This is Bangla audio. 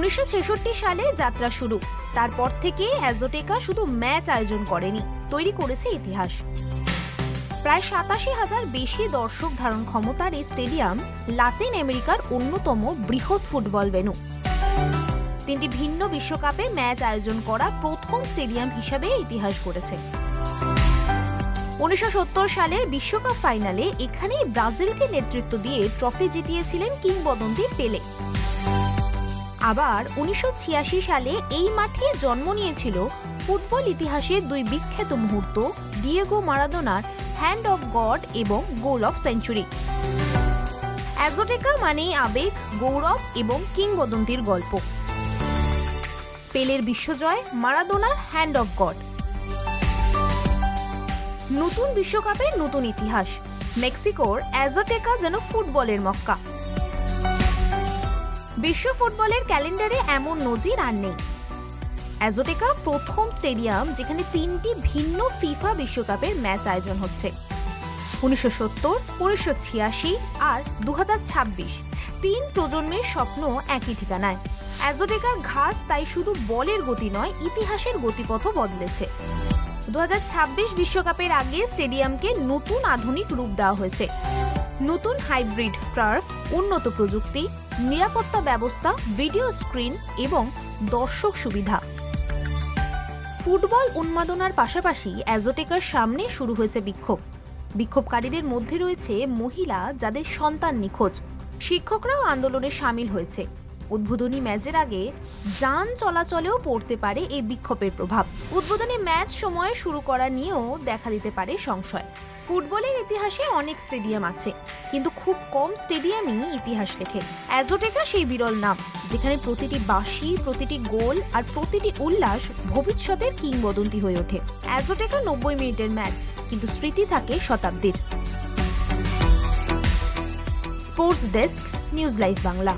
1966 সালে যাত্রা শুরু। তারপর থেকে অ্যাজোটেকা শুধু ম্যাচ আয়োজন করেনি, তৈরি করেছে ইতিহাস। প্রায় 87,000 বেশি দর্শক ধারণ ক্ষমতার এই স্টেডিয়াম লাতিন আমেরিকার অন্যতম বৃহৎ ফুটবল ভেন্যু। 3টি ভিন্ন বিশ্বকাপে ম্যাচ আয়োজন করা প্রথম স্টেডিয়াম হিসাবে ইতিহাস গড়েছে। 1970 সালের বিশ্বকাপ ফাইনালে এখানেই ব্রাজিলকে নেতৃত্ব দিয়ে ট্রফি জিতিয়েছিলেন কিংবদন্তি পেলে। আবার 1986 সালে এই মাঠে জন্ম নিয়েছিল ফুটবল ইতিহাসে 2 বিখ্যাত মুহূর্ত, ডিয়েগো মারাদোনার হ্যান্ড অফ গড এবং গোল অফ সেঞ্চুরি। অ্যাজোটেকা মানেই আবেগ, গৌরব এবং কিংবদন্তির গল্প। পেলের বিশ্বজয়, মারাদোনার হ্যান্ড অফ গড। নতুন বিশ্বকাপের নতুন ইতিহাস। মেক্সিকোর অ্যাজোটেকা যেন ফুটবলের মক্কা। বিশ্ব ফুটবলের ক্যালেন্ডারে এমন নজির আর নেই। অ্যাজোটেকা প্রথম স্টেডিয়াম যেখানে 3টি ভিন্ন ফিফা বিশ্বকাপের ম্যাচ আয়োজন হচ্ছে। 1970, 1986 আর 2026, 3 প্রজন্মের স্বপ্ন একই ঠিকানায়। অ্যাজোটেকার ঘাস তাই শুধু বলের গতি নয়, ইতিহাসের গতিপথও বদলেছে। 2026 বিশ্বকাপের আগে স্টেডিয়ামকে নতুন আধুনিক রূপ দেওয়া হয়েছে। নতুন হাইব্রিড টার্ফ, উন্নত প্রযুক্তি, নিরাপত্তা ব্যবস্থা, ভিডিও স্ক্রিন এবং দর্শক সুবিধা। ফুটবল উন্মাদনার পাশাপাশি অ্যাজোটেকার সামনে শুরু হয়েছে বিক্ষোভ। বিক্ষোভকারীদের মধ্যে রয়েছে মহিলা যাদের সন্তান নিখোঁজ। শিক্ষকরাও আন্দোলনে সামিল হয়েছে। উদ্বোধনী ম্যাচের আগে যান চলাচলেও পড়তে পারে এই বিক্ষোভের প্রভাব। উদ্বোধনী ম্যাচ সময়ে শুরু করা নিয়েও দেখা দিতে পারে সংশয়। ফুটবলের ইতিহাসে অনেক স্টেডিয়াম আছে, কিন্তু খুব কম স্টেডিয়ামই ইতিহাস লেখে। অ্যাজোটেকা সেই বিরল নাম যেখানে প্রতিটি বাঁশি, প্রতিটি গোল আর প্রতিটি উল্লাস ভবিষ্যতের কিংবদন্তি হয়ে ওঠে। অ্যাজোটেকা 90 মিনিটের ম্যাচ, কিন্তু স্মৃতি থাকে শতাব্দীর। Sports desk, news live Bangla.